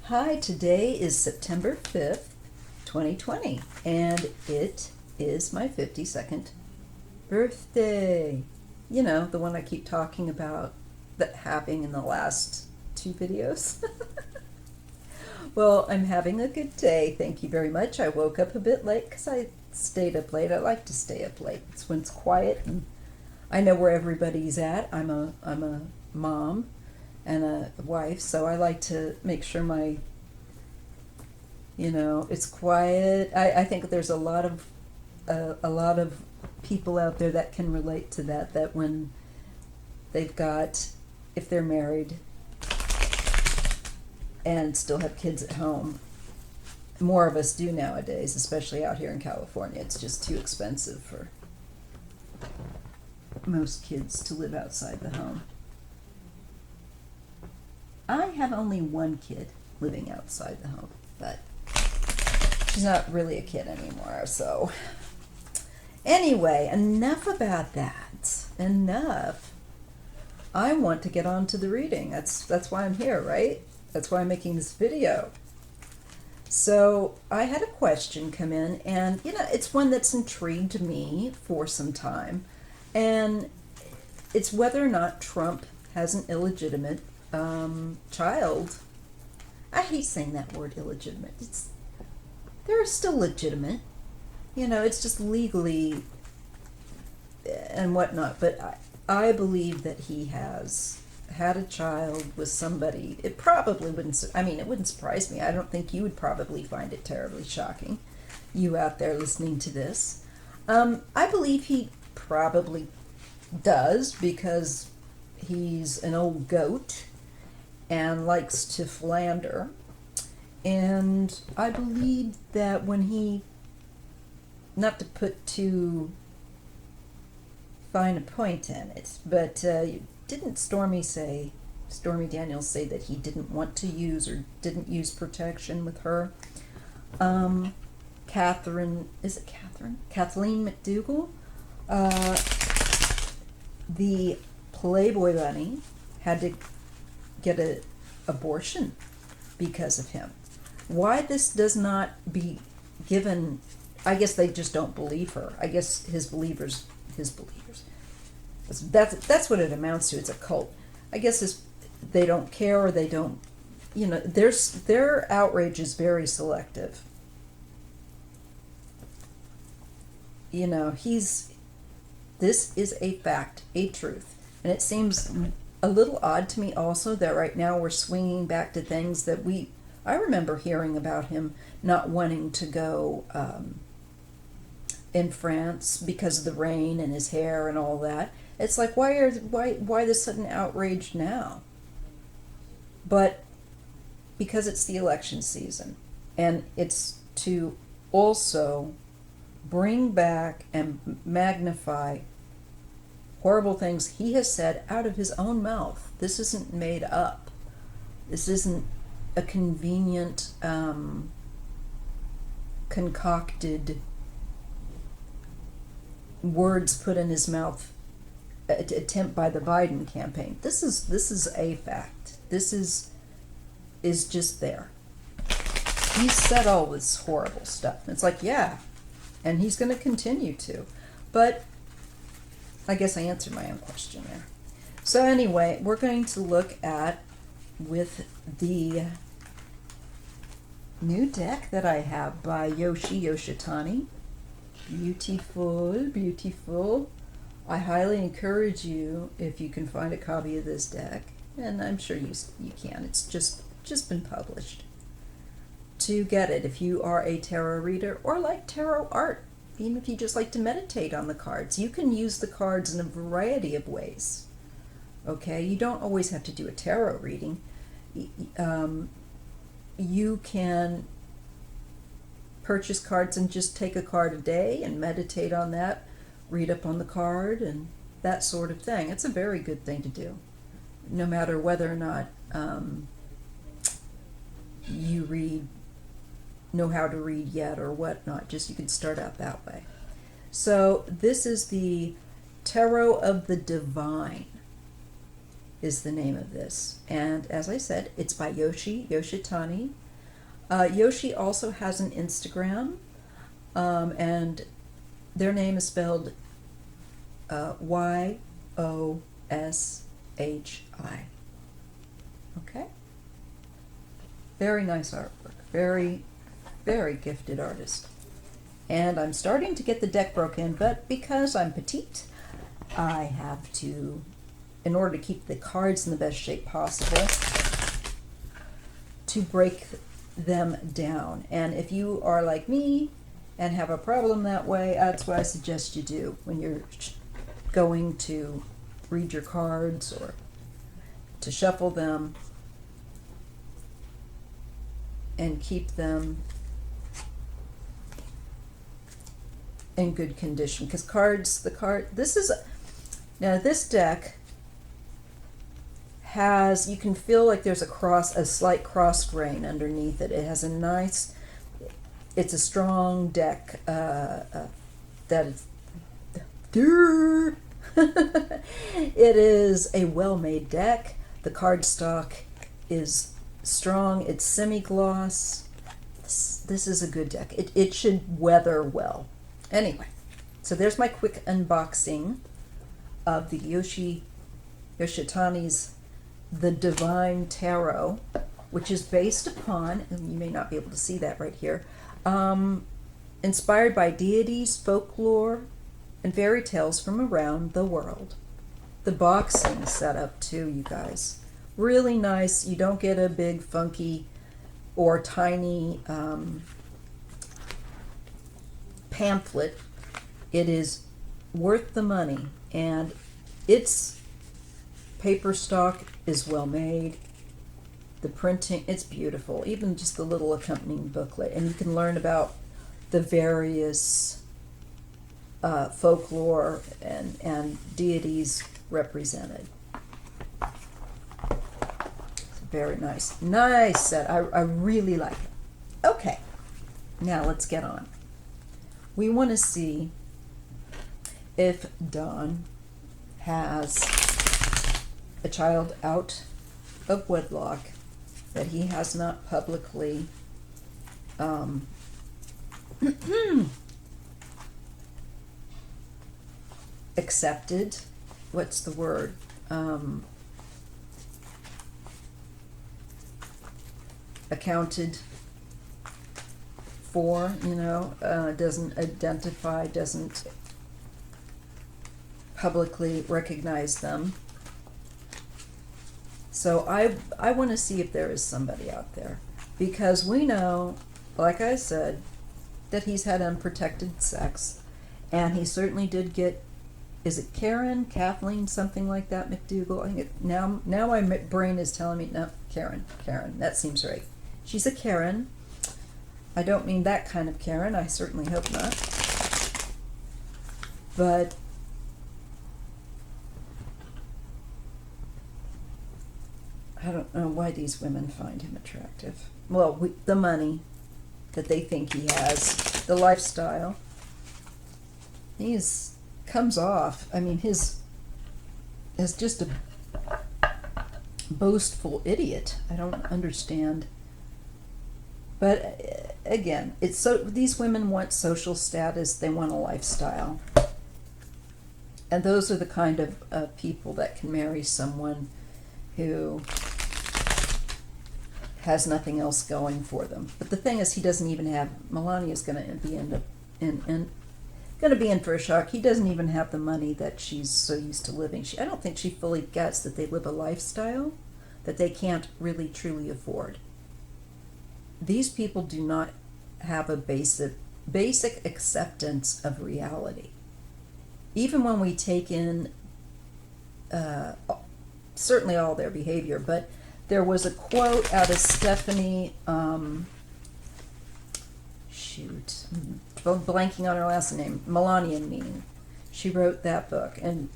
Hi, today is September 5th, 2020, and it is my 52nd birthday. You know, the one I keep talking about that having in the last two videos. Well, I'm having a good day, thank you very much. I woke up a bit late because I stayed up late. I like to stay up late. It's when it's quiet and I know where everybody's at. I'm a mom and a wife, so I like to make sure it's quiet. I think there's a lot of people out there that can relate to that when if they're married and still have kids at home. More of us do nowadays, especially out here in California. It's just too expensive for most kids to live outside the home. I have only one kid living outside the home, but she's not really a kid anymore, so. Anyway, enough about that. Enough. I want to get on to the reading. That's why I'm here, right? That's why I'm making this video. So I had a question come in, and it's one that's intrigued me for some time, and it's whether or not Trump has an illegitimate child. I hate saying that word, illegitimate. They're still legitimate. It's just legally and whatnot, but I believe that he has had a child with somebody. It probably wouldn't, it wouldn't surprise me. I don't think you would probably find it terribly shocking, you out there listening to this. I believe he probably does because he's an old goat and likes to philander. And I believe that when he, not to put too fine a point in it, but didn't Stormy Daniels say that he didn't want to use or didn't use protection with her? Kathleen McDougal, the Playboy bunny, had to get an abortion because of him. Why this does not be given, I guess they just don't believe her. I guess his believers. That's what it amounts to. It's a cult. I guess they don't care, or they don't, their outrage is very selective. This is a fact, a truth. And it seems a little odd to me also that right now we're swinging back to things that I remember hearing about him not wanting to go in France because of the rain and his hair and all that. It's like, why the sudden outrage now? But because it's the election season, and it's to also bring back and magnify horrible things he has said out of his own mouth. This isn't made up. This isn't a convenient, concocted words put in his mouth attempt by the Biden campaign. This is a fact. This is just there. He said all this horrible stuff. It's like, yeah, and he's going to continue to. But I guess I answered my own question there. So anyway, we're going to look at, with the new deck that I have by Yoshitani. Beautiful, beautiful. I highly encourage you, if you can find a copy of this deck, and I'm sure you can. It's just been published, to get it if you are a tarot reader or like tarot art. Even if you just like to meditate on the cards, you can use the cards in a variety of ways. Okay, you don't always have to do a tarot reading. You can purchase cards and just take a card a day and meditate on that, read up on the card and that sort of thing. It's a very good thing to do, no matter whether or not you know how to read yet or whatnot. Just you can start out that way. So this is the Tarot of the Divine. is the name of this. And as I said, it's by Yoshitani. Yoshi also has an Instagram, and their name is spelled Yoshi. Okay? Very nice artwork. Very, very gifted artist. And I'm starting to get the deck broken, but because I'm petite, I have to, in order to keep the cards in the best shape possible, to break them down. And if you are like me and have a problem that way, that's what I suggest you do when you're going to read your cards or to shuffle them and keep them in good condition. Because this deck has, you can feel like there's a slight cross grain underneath it. It has a nice, it's a strong deck that is, it is a well-made deck. The cardstock is strong, it's semi-gloss. This is a good deck. It should weather well. Anyway, so there's my quick unboxing of the Yoshitani's The Divine Tarot, which is based upon, and you may not be able to see that right here, inspired by deities, folklore, and fairy tales from around the world. The boxing setup too, you guys. Really nice. You don't get a big, funky, or tiny pamphlet. It is worth the money, and its paper stock is well made. The printing, it's beautiful. Even just the little accompanying booklet, and you can learn about the various folklore and deities represented. It's very nice. Nice set. I really like it. Okay, now let's get on. We want to see if Don has a child out of wedlock that he has not publicly accepted. What's the word? Accounted for, doesn't identify, doesn't publicly recognize them. So I want to see if there is somebody out there, because we know, like I said, that he's had unprotected sex, and he certainly did get, is it Karen, Kathleen, something like that, McDougal? I think now my brain is telling me, no, Karen, that seems right. She's a Karen. I don't mean that kind of Karen, I certainly hope not. But I don't know why these women find him attractive. Well, the money that they think he has, the lifestyle. Comes off, I mean, as just a boastful idiot. I don't understand. But again, it's so, these women want social status, they want a lifestyle. And those are the kind of people that can marry someone who has nothing else going for them. But the thing is, he doesn't even have, Melania's going to be in for a shock. He doesn't even have the money that she's so used to living. I don't think she fully gets that they live a lifestyle that they can't really truly afford. These people do not have a basic acceptance of reality. Even when we take in certainly all their behavior, but there was a quote out of Stephanie, blanking on her last name, Melania Mean. She wrote that book, and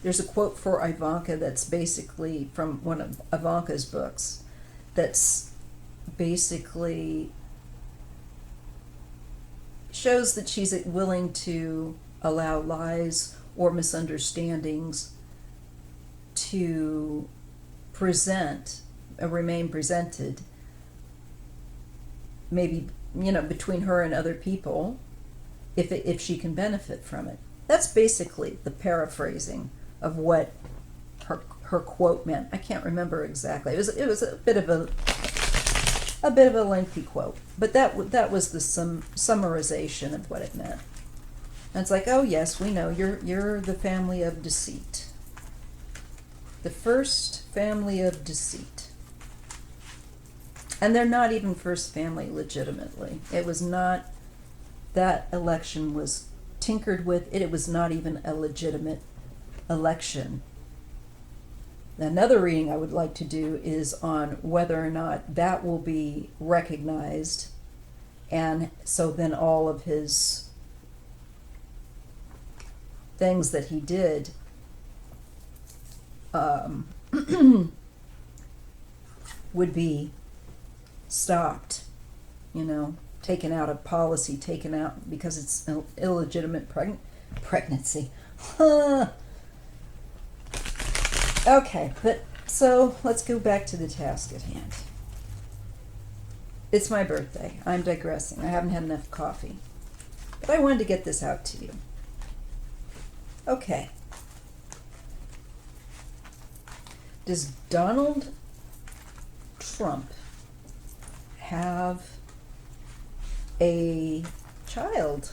there's a quote for Ivanka that's basically from one of Ivanka's books that's basically shows that she's willing to allow lies or misunderstandings to remain presented, maybe, between her and other people, if she can benefit from it. That's basically the paraphrasing of what her quote meant. I can't remember exactly. It was a bit of a lengthy quote, but that was the summarization of what it meant. And it's like, oh yes, we know you're the family of deceit. The first family of deceit. And they're not even first family legitimately. It was not, that election was tinkered with. It was not even a legitimate election. Another reading I would like to do is on whether or not that will be recognized, and so then all of his things that he did would be stopped, taken out of policy, taken out because it's an illegitimate pregnancy. Okay, so let's go back to the task at hand. It's my birthday. I'm digressing. I haven't had enough coffee. But I wanted to get this out to you. Okay. Does Donald Trump have a child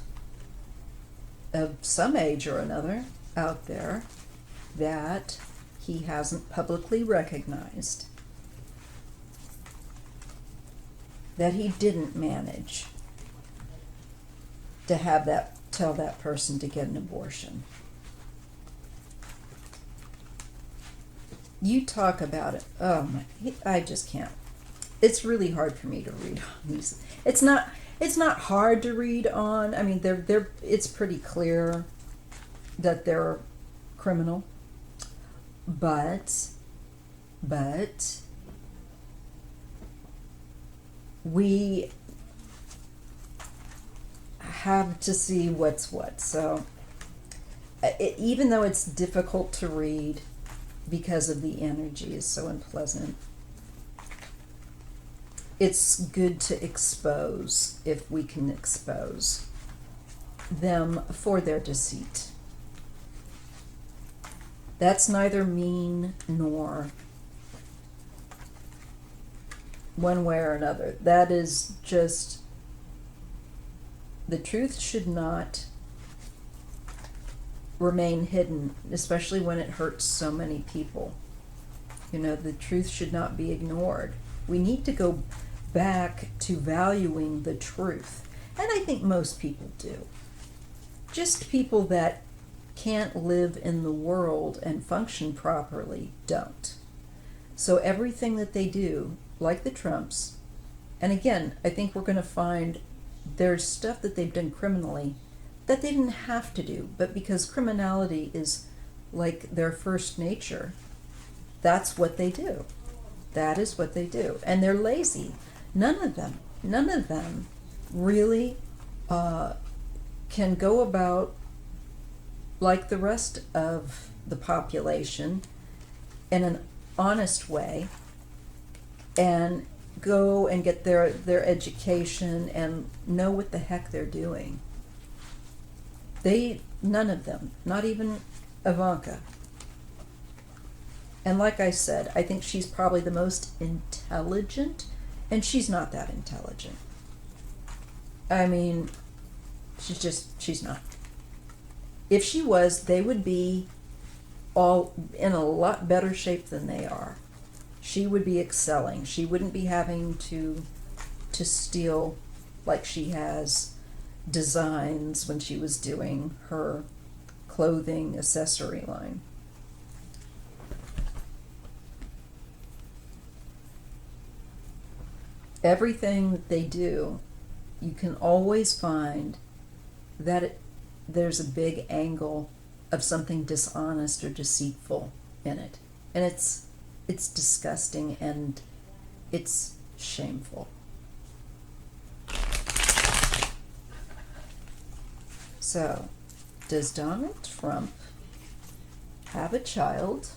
of some age or another out there that he hasn't publicly recognized, that he didn't manage to tell that person to get an abortion? You talk about it. Oh my, I just can't. It's really hard for me to read on these. It's not hard to read on. I mean, it's pretty clear that they're criminal. But we have to see what's what. So even though it's difficult to read because of the energy is so unpleasant, it's good to expose, if we can expose them for their deceit. That's neither mean nor one way or another. That is just, the truth should not remain hidden, especially when it hurts so many people. The truth should not be ignored. We need to go back to valuing the truth. And I think most people do. Just people that can't live in the world and function properly don't. So everything that they do, like the Trumps, and again, I think we're going to find there's stuff that they've done criminally that they didn't have to do, but because criminality is like their first nature, that's what they do. That is what they do. And they're lazy. None of them really can go about like the rest of the population in an honest way and go and get their education and know what the heck they're doing. None of them, not even Ivanka. And like I said, I think she's probably the most intelligent, and she's not that intelligent. I mean, she's not. If she was, they would be all in a lot better shape than they are. She would be excelling. She wouldn't be having to steal like she has designs when she was doing her clothing accessory line. Everything that they do, you can always find that there's a big angle of something dishonest or deceitful in it. And it's disgusting and it's shameful. So, does Donald Trump have a child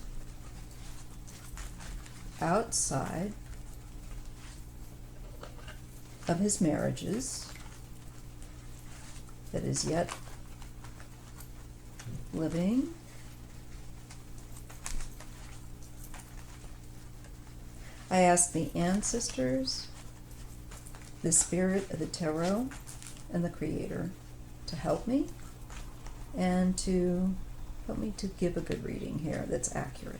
outside of his marriages that is yet living. I ask the ancestors, the spirit of the tarot, and the creator to help me and to help me to give a good reading here that's accurate.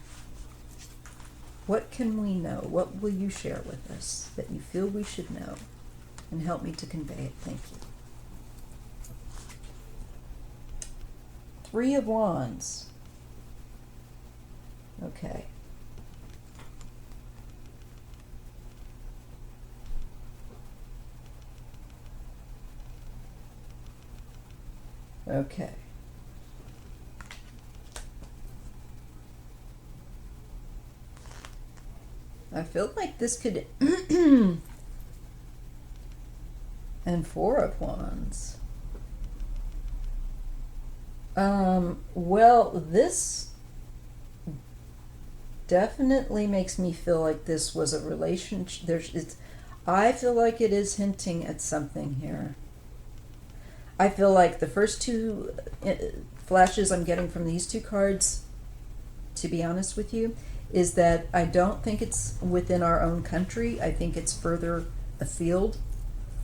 What can we know? What will you share with us that you feel we should know? And help me to convey it. Thank you. Three of Wands. Okay. Okay. I feel like this could and Four of Wands. Well, this definitely makes me feel like this was a relationship. I feel like it is hinting at something here. I feel like the first two flashes I'm getting from these two cards, to be honest with you, is that I don't think it's within our own country. I think it's further afield.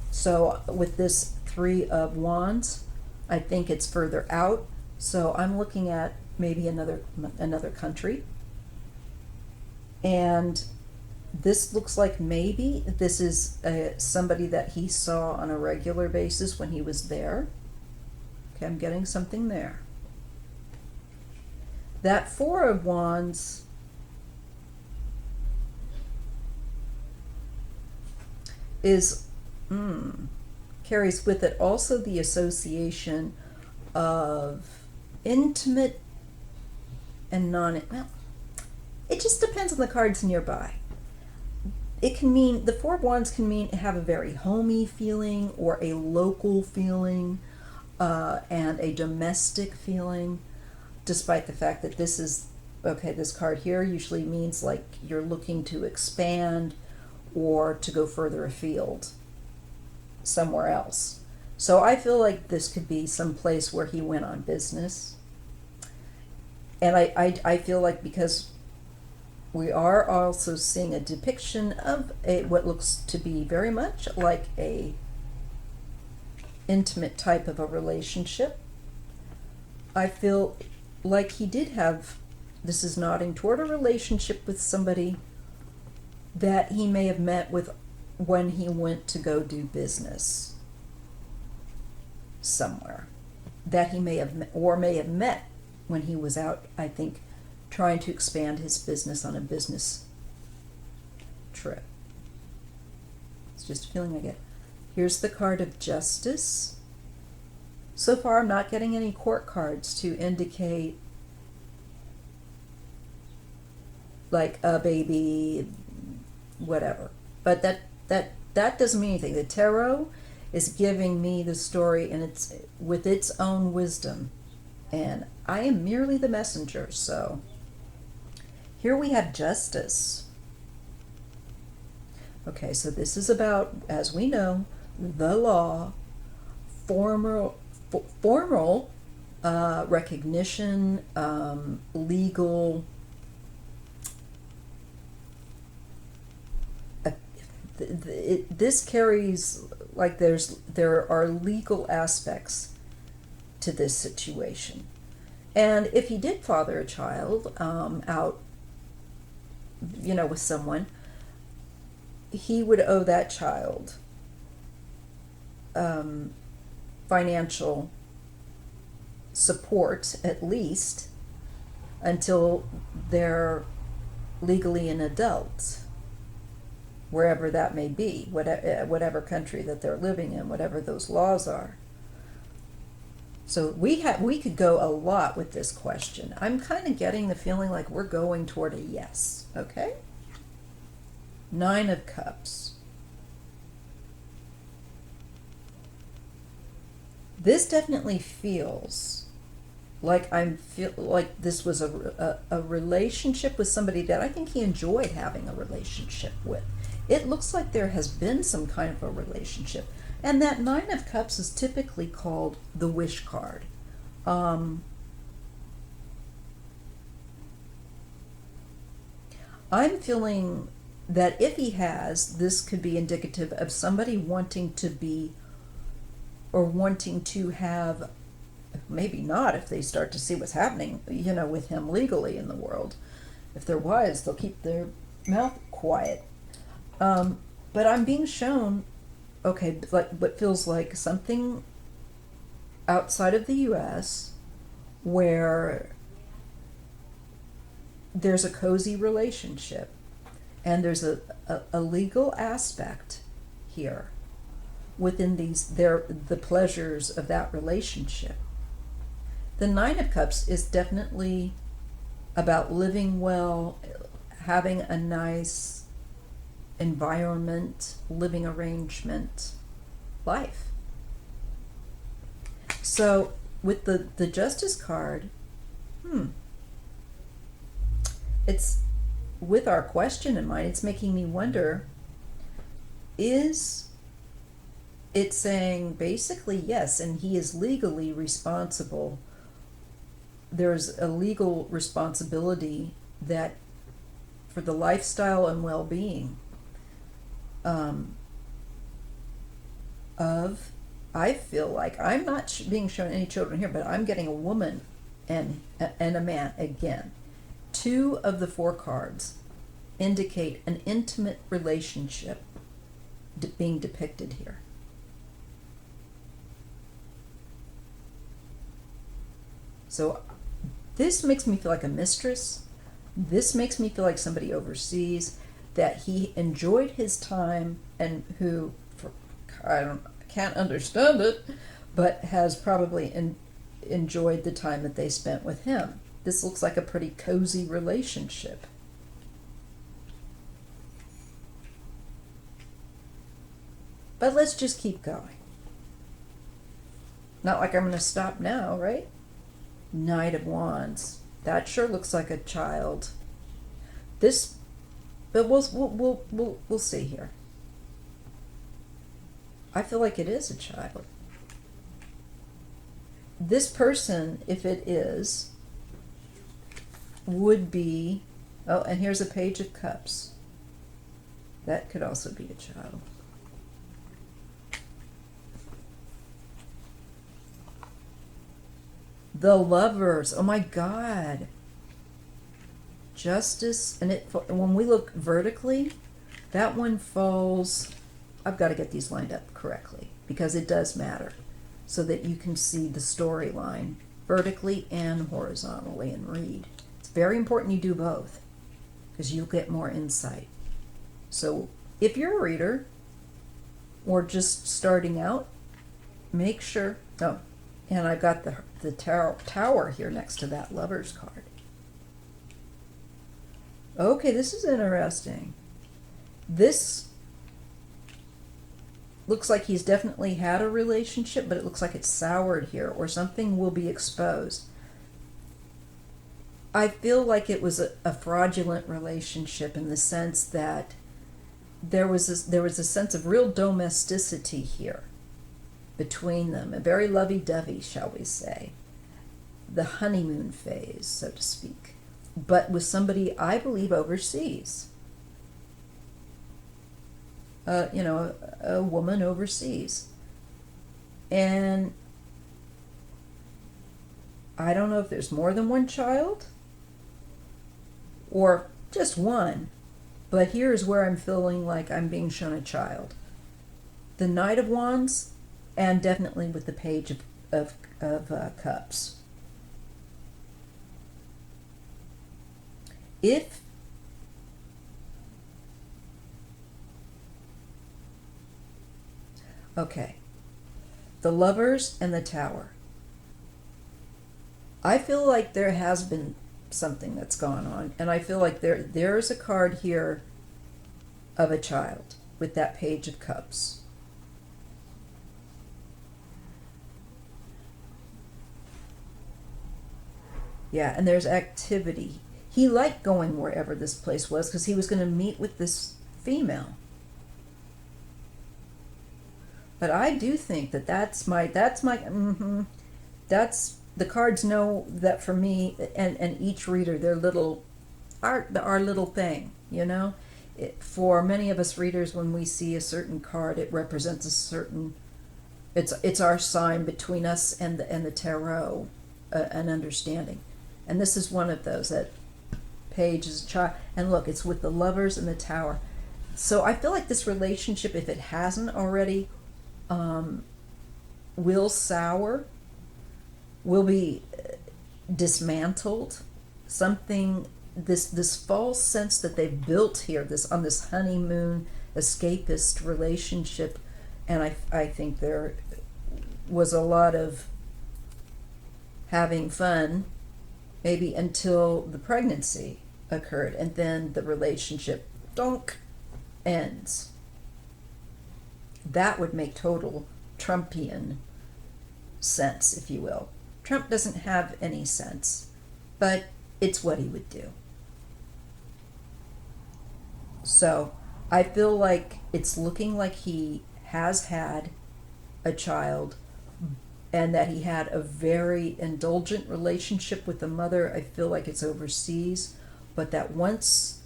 So with this Three of Wands, I think it's further out. So I'm looking at maybe another country. And this looks like maybe this is somebody that he saw on a regular basis when he was there. Okay, I'm getting something there. That Four of Wands is carries with it also the association of intimate and well, it just depends on the cards nearby. It can mean, the Four of Wands can mean have a very homey feeling or a local feeling and a domestic feeling, despite the fact that this is, okay, this card here usually means like you're looking to expand or to go further afield somewhere else. So I feel like this could be some place where he went on business. And I feel like because we are also seeing a depiction of what looks to be very much like a intimate type of a relationship, I feel like he did have, this is nodding toward a relationship with somebody that he may have met with when he went to go do business somewhere, that he may have met when he was out, I think, trying to expand his business on a business trip. It's just a feeling I get. Here's the card of Justice. So far, I'm not getting any court cards to indicate like a baby, whatever. But that doesn't mean anything. The tarot is giving me the story, and it's with its own wisdom, and I am merely the messenger. So here we have Justice. Okay, so this is about, as we know, the law, formal recognition, legal. This carries, like, there are legal aspects to this situation. And if he did father a child out, with someone, he would owe that child financial support, at least, until they're legally an adult, wherever that may be, whatever country that they're living in, whatever those laws are. So we could go a lot with this question. I'm kind of getting the feeling like we're going toward a yes, okay? Nine of Cups. This definitely feels like I feel like this was a relationship with somebody that I think he enjoyed having a relationship with. It looks like there has been some kind of a relationship. And that Nine of Cups is typically called the wish card. I'm feeling that if he has, this could be indicative of somebody wanting to be, or wanting to have, maybe not if they start to see what's happening, with him legally in the world. If they're wise, they'll keep their mouth quiet. But I'm being shown, okay, like what feels like something outside of the U.S. where there's a cozy relationship and there's a legal aspect here within the pleasures of that relationship. The Nine of Cups is definitely about living well, having a nice environment, living arrangement, life. So with the Justice card, it's with our question in mind, it's making me wonder, is it saying basically yes, and he is legally responsible. There's a legal responsibility that for the lifestyle and well-being I feel like I'm not being shown any children here, but I'm getting a woman and a man again. 2 of the 4 cards indicate an intimate relationship being depicted here. So this makes me feel like a mistress. This makes me feel like somebody overseas, that he enjoyed his time and who, I can't understand it, but has probably enjoyed the time that they spent with him. This looks like a pretty cozy relationship. But let's just keep going. Not like I'm going to stop now, right? Knight of Wands. That sure looks like a child. But we'll see here. I feel like it is a child. This person, if it is, would be, oh, and here's a Page of Cups. That could also be a child. The Lovers. Oh my God. Justice, and when we look vertically, that one falls. I've got to get these lined up correctly because it does matter, so that you can see the storyline vertically and horizontally and read. It's very important you do both because you'll get more insight. So if you're a reader or just starting out, make sure. Oh, and I've got the tower here next to that Lovers card. Okay, this is interesting. This looks like he's definitely had a relationship, but it looks like it's soured here, or something will be exposed. I feel like it was a fraudulent relationship in the sense that there was a sense of real domesticity here between them, a very lovey-dovey, shall we say, the honeymoon phase, so to speak, but with somebody I believe overseas. A woman overseas. And I don't know if there's more than one child or just one, but here's where I'm feeling like I'm being shown a child. The Knight of Wands, and definitely with the Page of Cups. Okay, the Lovers and the Tower. I feel like there has been something that's gone on, and I feel like there's a card here of a child with that Page of Cups. Yeah, and there's activity. He liked going wherever this place was because he was going to meet with this female. But I do think that that's the cards know that for me and each reader, their little, our little thing, you know? For many of us readers, when we see a certain card, it represents a certain, it's our sign between us and the tarot, an understanding. And this is one of those. That page is a child, and look, it's with the Lovers and the Tower. So I feel like this relationship, if it hasn't already, will sour, will be dismantled. Something, this false sense that they've built here, this on this honeymoon escapist relationship, and I think there was a lot of having fun, maybe until the pregnancy occurred, and then the relationship ends. That would make total Trumpian sense, if you will. Trump doesn't have any sense, but it's what he would do. So I feel like it's looking like he has had a child, and that he had a very indulgent relationship with the mother. I feel like it's overseas, but that once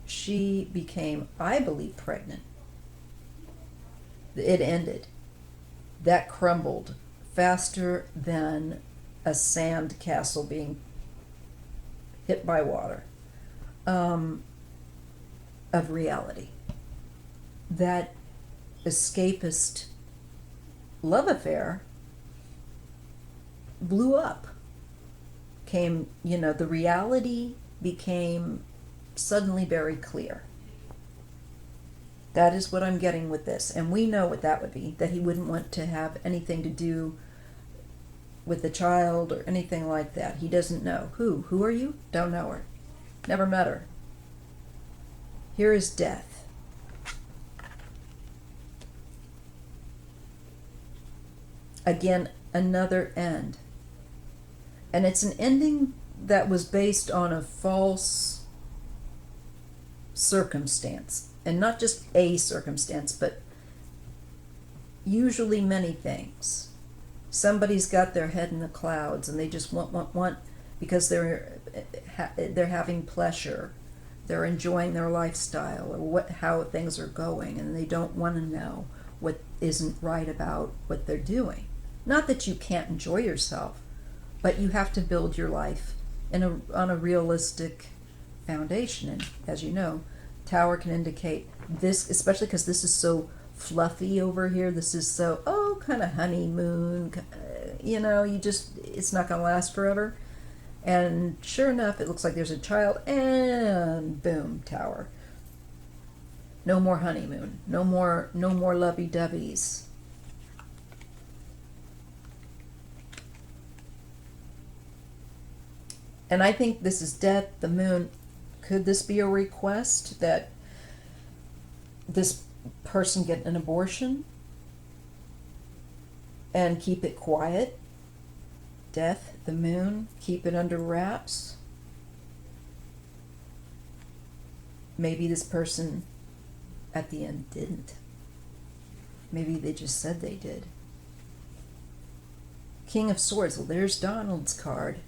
she became, I believe, pregnant, it ended. That crumbled faster than a sand castle being hit by water, of reality. That escapist love affair blew up. The reality became suddenly very clear. That is what I'm getting with this. And we know what that would be, that he wouldn't want to have anything to do with the child or anything like that. He doesn't know. Who are you? Don't know her. Never met her. Here is death. Again, another end. And it's an ending that was based on a false circumstance. And not just a circumstance, but usually many things. Somebody's got their head in the clouds and they just want because they're having pleasure. They're enjoying their lifestyle or how things are going, and they don't want to know what isn't right about what they're doing. Not that you can't enjoy yourself, but you have to build your life on a realistic foundation. And as you know, Tower can indicate this, especially because this is so fluffy over here. This is so, kind of honeymoon, it's not going to last forever. And sure enough, it looks like there's a child, and boom, Tower. No more honeymoon. No more lovey-doveys. And I think this is death, the moon. Could this be a request that this person get an abortion and keep it quiet? Death, the moon, keep it under wraps. Maybe this person at the end didn't. Maybe they just said they did. King of Swords. Well, there's Donald's card.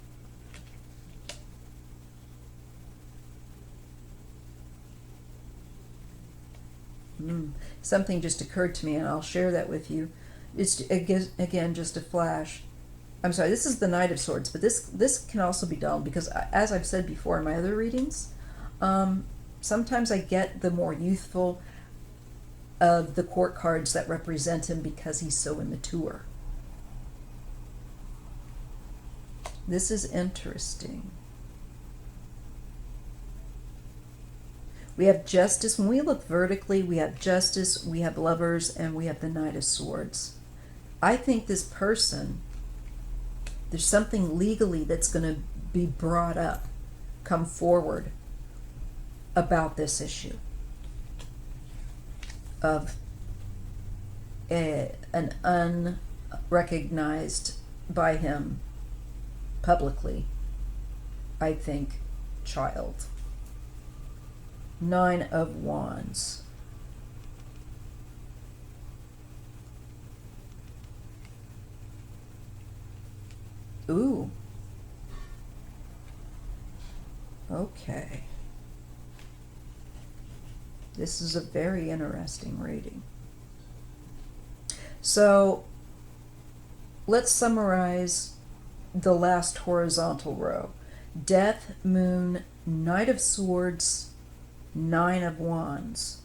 Something just occurred to me, and I'll share that with you. It's again just a flash. I'm sorry, this is the Knight of Swords, but this can also be Donald, because as I've said before in my other readings, sometimes I get the more youthful of the court cards that represent him because he's so immature. This is interesting. We have Justice. When we look vertically, we have Justice, we have Lovers, and we have the Knight of Swords. I think this person, there's something legally that's going to be brought up, come forward about this issue of an unrecognized by him publicly I think, child. 9 of Wands. Ooh. Okay. This is a very interesting reading. So, let's summarize the last horizontal row. Death, Moon, Knight of Swords, 9 of Wands.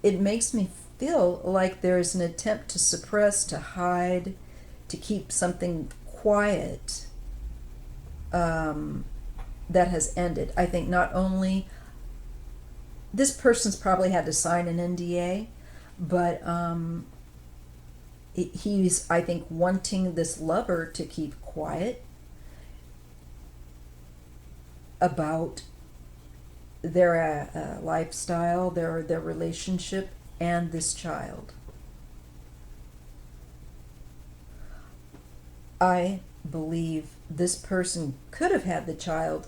It makes me feel like there's an attempt to suppress, to hide, to keep something quiet that has ended. I think not only this person's probably had to sign an NDA, but he's, I think, wanting this lover to keep quiet about their lifestyle, their relationship, and this child. I believe this person could have had the child,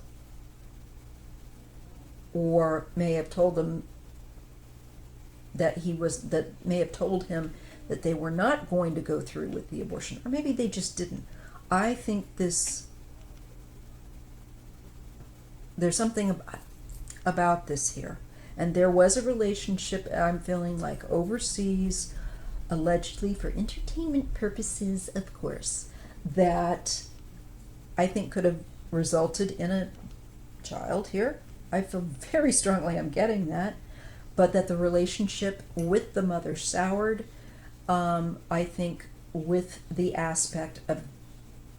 or may have told them that may have told him that they were not going to go through with the abortion, or maybe they just didn't. I think there's something about this here. And there was a relationship, I'm feeling like, overseas, allegedly for entertainment purposes, of course, that I think could have resulted in a child here. I feel very strongly I'm getting that. But that the relationship with the mother soured, I think, with the aspect of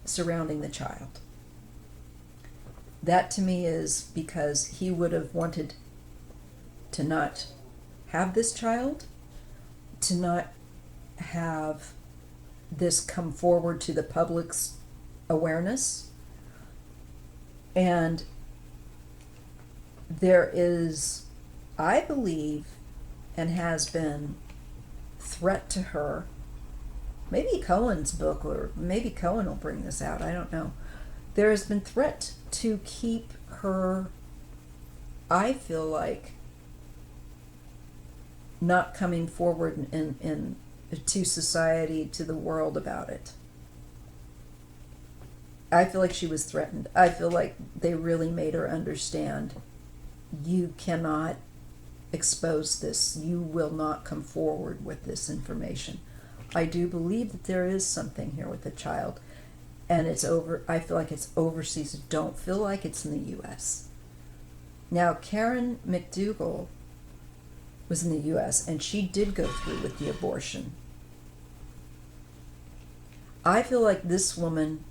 surrounding the child. That to me is because he would have wanted to not have this child, to not have this come forward to the public's awareness. And there is, I believe, and has been, threat to her. Maybe Cohen's book, or maybe Cohen will bring this out, I don't know. There has been threat to keep her, I feel like, not coming forward in to society, to the world about it. I feel like she was threatened. I feel like they really made her understand, you cannot expose this. You will not come forward with this information. I do believe that there is something here with the child, and it's over. I feel like it's overseas. I don't feel like it's in the U.S. Now, Karen McDougal was in the U.S., and she did go through with the abortion. I feel like this woman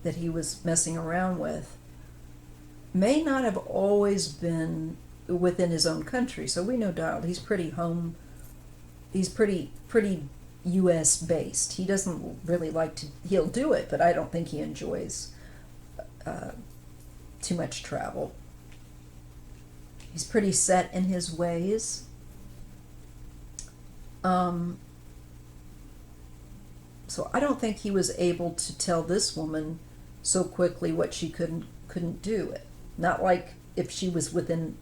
that he was messing around with may not have always been within his own country. So we know Donald, he's pretty U.S. based. He doesn't really like to, he'll do it, but I don't think he enjoys too much travel. He's pretty set in his ways. So I don't think he was able to tell this woman so quickly what she couldn't do. Not like if she was within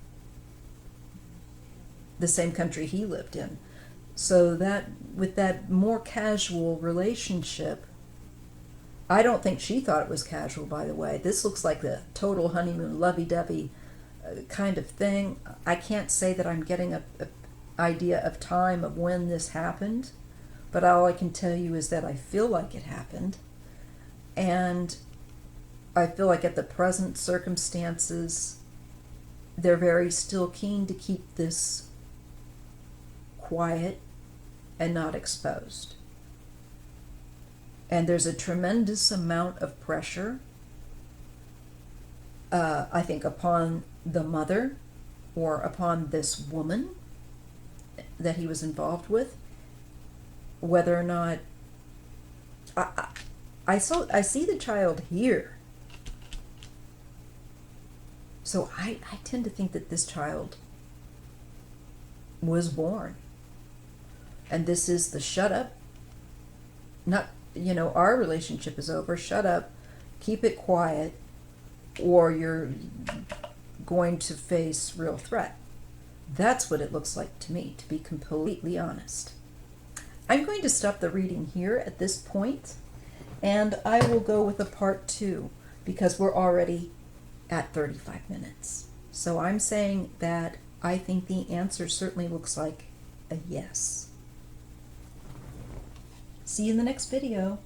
the same country he lived in. So that, with that more casual relationship, I don't think she thought it was casual, by the way. This looks like the total honeymoon, lovey-dovey kind of thing. I can't say that I'm getting a idea of time of when this happened, but all I can tell you is that I feel like it happened, and I feel like at the present circumstances, they're very still keen to keep this quiet and not exposed. And there's a tremendous amount of pressure, I think, upon the mother or upon this woman that he was involved with, whether or not I see the child here. So I tend to think that this child was born. And this is the shut up, not you know, our relationship is over, shut up, keep it quiet, or you're going to face real threat. That's what it looks like to me, to be completely honest. I'm going to stop the reading here at this point, and I will go with a part 2 because we're already at 35 minutes. So I'm saying that I think the answer certainly looks like a yes. See you in the next video.